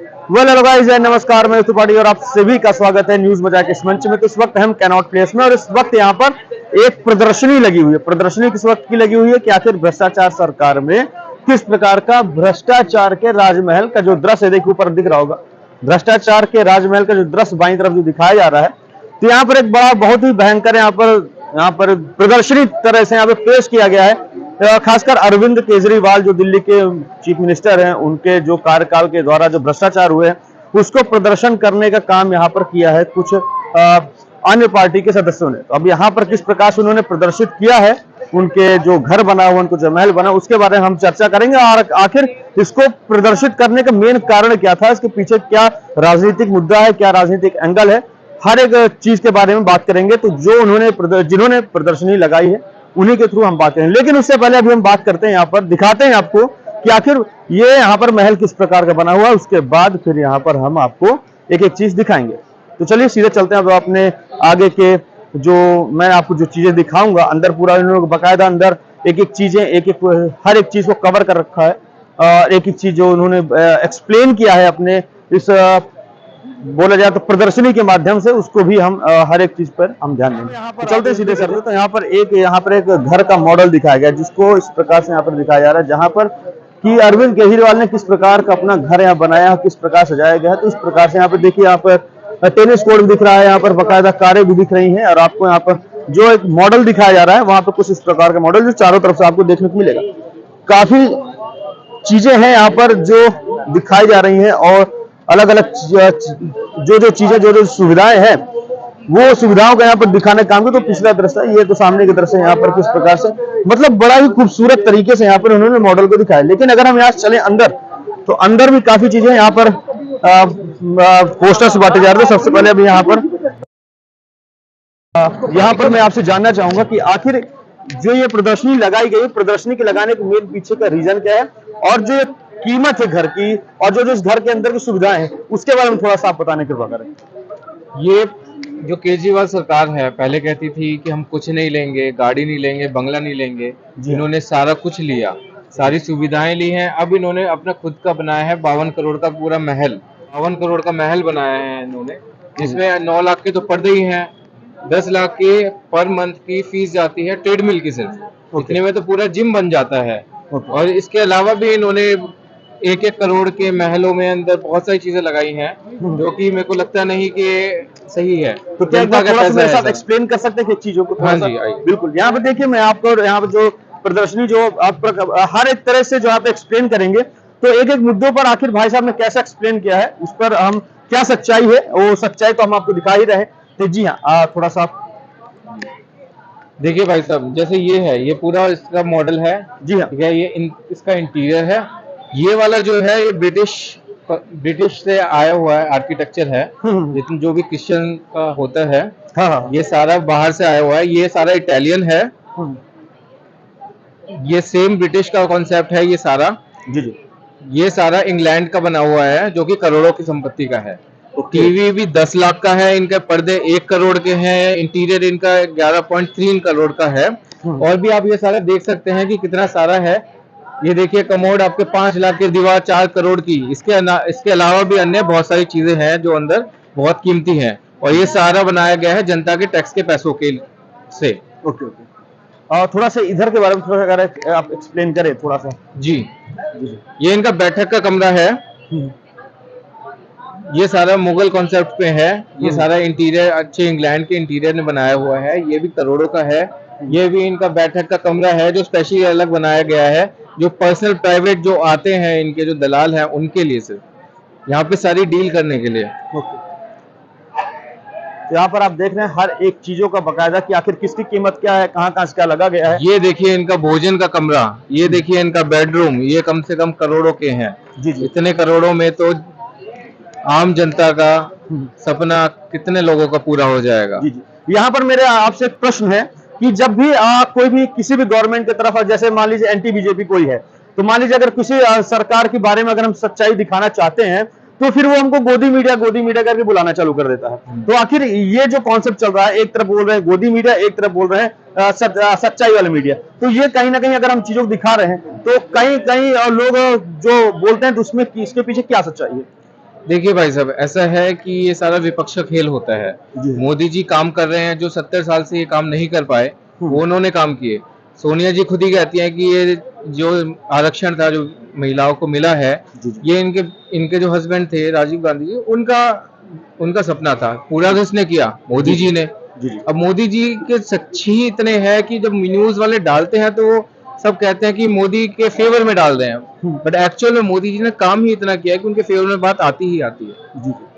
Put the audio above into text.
Hello guys, नमस्कार। मैं त्रिपाठी और आप सभी का स्वागत है न्यूज मजाक इस मंच में। तो इस वक्त हम कैनॉट प्लेस में और इस वक्त यहाँ पर एक प्रदर्शनी लगी हुई है। प्रदर्शनी किस वक्त की लगी हुई है कि आखिर भ्रष्टाचार सरकार में किस प्रकार का भ्रष्टाचार के राजमहल का जो दृश्य देखिए ऊपर दिख रहा होगा, भ्रष्टाचार के राजमहल का जो दृश्य बाईं तरफ जो दिखाया जा रहा है, तो यहाँ पर एक बड़ा बहुत ही भयंकर यहाँ पर प्रदर्शनी तरह से यहाँ पे पेश किया गया है। खासकर अरविंद केजरीवाल जो दिल्ली के चीफ मिनिस्टर हैं, उनके जो कार्यकाल के द्वारा जो भ्रष्टाचार हुए हैं उसको प्रदर्शन करने का काम यहाँ पर किया है कुछ अन्य पार्टी के सदस्यों ने। तो अब यहाँ पर किस प्रकार से उन्होंने प्रदर्शित किया है, उनके जो घर बना हुआ, उनको जो महल बना, उसके बारे में हम चर्चा करेंगे। और आखिर इसको प्रदर्शित करने का मेन कारण क्या था, इसके पीछे क्या राजनीतिक मुद्दा है, क्या राजनीतिक एंगल है, हर एक चीज के बारे में बात करेंगे। तो जो जिन्होंने प्रदर्शनी लगाई है उन्हीं के थ्रू हम बात करेंगे। लेकिन उससे पहले अभी हम बात करते हैं, यहाँ पर दिखाते हैं आपको कि आखिर ये यहाँ पर महल किस प्रकार का बना हुआ है। उसके बाद फिर यहाँ पर हम आपको एक एक चीज दिखाएंगे। तो चलिए सीधे चलते हैं अब अपने आगे के जो मैं आपको जो चीजें दिखाऊंगा। अंदर पूरा इन्होंने बाकायदा अंदर एक एक चीजें हर एक चीज को कवर कर रखा है और एक एक चीज जो उन्होंने एक्सप्लेन किया है अपने इस बोला जाए तो प्रदर्शनी के माध्यम से, उसको भी हम हर एक चीज पर हम ध्यान देंगे। तो चलते सीधे सर। तो यहाँ पर एक घर का मॉडल दिखाया गया जिसको इस प्रकार से यहाँ पर दिखाया जा रहा है, जहां पर कि अरविंद केजरीवाल ने किस प्रकार का अपना घर यहाँ बनाया, किस प्रकार सजाया गया है। तो इस प्रकार से यहाँ पर देखिए, यहाँ पर टेनिस कोर्ट भी दिख रहा है, यहाँ पर बाकायदा कारें भी दिख रही हैं और आपको यहाँ पर जो एक मॉडल दिखाया जा रहा है वहां पर कुछ इस प्रकार का मॉडल जो चारों तरफ से आपको देखने को मिलेगा। काफी चीजें हैं यहाँ पर जो दिखाई जा रही हैं और अलग अलग जो चीजें जो सुविधाएं हैं वो सुविधाओं को यहाँ पर दिखाने का काम किया। तो पिछला दृश्य, ये तो सामने की दृश्य यहाँ पर किस प्रकार से मतलब बड़ा ही खूबसूरत तरीके से यहाँ पर उन्होंने मॉडल को दिखाया। लेकिन अगर हम यहाँ चले अंदर, तो अंदर भी काफी चीजें यहाँ पर पोस्टर्स बांटे जा रहे थे। सबसे पहले अभी यहाँ पर मैं आपसे जानना चाहूंगा कि आखिर जो ये प्रदर्शनी लगाई गई, प्रदर्शनी के लगाने के मेन पीछे का रीजन क्या है और जो कीमत है घर की और जो इस घर के अंदर की सुविधाएं हैं उसके बारे में थोड़ा सा आप बताने की कृपा करें। ये जो केजरीवाल सरकार है, पहले कहती थी कि हम कुछ नहीं लेंगे, गाड़ी नहीं लेंगे, बंगला नहीं लेंगे। इन्होंने सारा कुछ लिया, सारी सुविधाएं ली हैं। अब इन्होंने अपना खुद का बनाया है 52 करोड़ का पूरा महल, 52 करोड़ का महल बनाया है इन्होंने, जिसमें 9 लाख के तो पर्दे ही हैं, 10 लाख के पर मंथ की फीस जाती है ट्रेडमिल की सिर्फ। इतने में तो पूरा जिम बन जाता है। और इसके अलावा भी इन्होंने 1-1 करोड़ के महलों में अंदर बहुत सारी चीजें लगाई हैं, जो कि मेरे को लगता नहीं कि सही है। तो क्या मेरे साथ एक्सप्लेन कर सकते हैं चीजों को? हाँ जी, बिल्कुल। यहाँ पे देखिए, मैं आपको यहाँ पे जो प्रदर्शनी जो आप हर एक तरह से जो आप एक्सप्लेन करेंगे, तो एक एक मुद्दों पर आखिर भाई साहब ने कैसा एक्सप्लेन किया है, उस पर हम क्या सच्चाई है, वो सच्चाई तो हम आपको दिखा ही रहे। तो जी हाँ, थोड़ा सा देखिए भाई साहब, जैसे ये है, ये पूरा इसका मॉडल है। जी हाँ, ठीक है, ये इसका इंटीरियर है। ये वाला जो है ये ब्रिटिश से आया हुआ है आर्किटेक्चर है, जितने जो भी क्रिश्चियन का होता है। हाँ, ये सारा बाहर से आया हुआ है, ये सारा इटालियन है। ये सेम ब्रिटिश का कॉन्सेप्ट है। ये सारा जी, ये सारा इंग्लैंड का बना हुआ है, जो कि करोड़ों की संपत्ति का है। टीवी भी 10 लाख का है, इनके पर्दे 1 करोड़ के हैं, इंटीरियर इनका 11.3 करोड़ का है। और भी आप ये सारा देख सकते हैं कि कितना सारा है। ये देखिए, कमोड आपके 5 लाख की, दीवार 4 करोड़ की। इसके अलावा भी अन्य बहुत सारी चीजें हैं जो अंदर बहुत कीमती हैं। और ये सारा बनाया गया है जनता के टैक्स के पैसों के से। ओके। और थोड़ा सा इधर के बारे में थोड़ा सा आप एक्सप्लेन करें थोड़ा सा। जी, ये इनका बैठक का कमरा है। ये सारा मुगल कॉन्सेप्ट पे है। ये सारा इंटीरियर अच्छे इंग्लैंड के इंटीरियर ने बनाया हुआ है। ये भी करोड़ों का है। ये भी इनका बैठक का कमरा है, जो स्पेशली अलग बनाया गया है, जो पर्सनल प्राइवेट जो आते हैं, इनके जो दलाल हैं उनके लिए, सिर्फ यहाँ पे सारी डील करने के लिए। तो यहाँ पर आप देख रहे हैं हर एक चीजों का बकायदा कि आखिर किसकी कीमत क्या है, कहाँ कहाँ क्या लगा गया है। ये देखिए इनका भोजन का कमरा, ये देखिए इनका बेडरूम, ये कम से कम करोड़ों के हैं। जी। इतने करोड़ों में तो आम जनता का सपना कितने लोगों का पूरा हो जाएगा। जी। यहाँ पर मेरे आपसे एक प्रश्न है कि जब भी कोई भी किसी भी गवर्नमेंट की तरफ, जैसे मान लीजिए एंटी बीजेपी कोई है, तो मान लीजिए अगर किसी सरकार के बारे में अगर हम सच्चाई दिखाना चाहते हैं, तो फिर वो हमको गोदी मीडिया करके बुलाना चालू कर देता है। तो आखिर ये जो कॉन्सेप्ट चल रहा है, एक तरफ बोल रहे हैं गोदी मीडिया, एक तरफ बोल रहे हैं सच्चाई वाला मीडिया, तो ये कहीं ना कहीं अगर हम चीजों को दिखा रहे हैं, तो कहीं कहीं लोग जो बोलते हैं तो उसमें इसके पीछे क्या सच्चाई है? देखिए भाई साहब, ऐसा है कि ये सारा विपक्ष का खेल होता है। जी। मोदी जी काम कर रहे हैं, जो 70 साल से ये काम नहीं कर पाए, हम्म। वो उन्होंने काम किए। सोनिया जी खुद ही कहती हैं कि ये जो आरक्षण था, जो महिलाओं को मिला है, जी जी ये इनके इनके जो हस्बैंड थे राजीव गांधी जी, उनका उनका सपना था। पूरा किसने किया? मोदी जी जी ने। जी जी अब मोदी जी के सच्ची ही इतने हैं कि जब न्यूज वाले डालते हैं तो वो सब कहते हैं कि मोदी के फेवर में डाल रहे हैं, हम्म, बट एक्चुअल में मोदी जी ने काम ही इतना किया है कि उनके फेवर में बात आती ही आती है। जी जी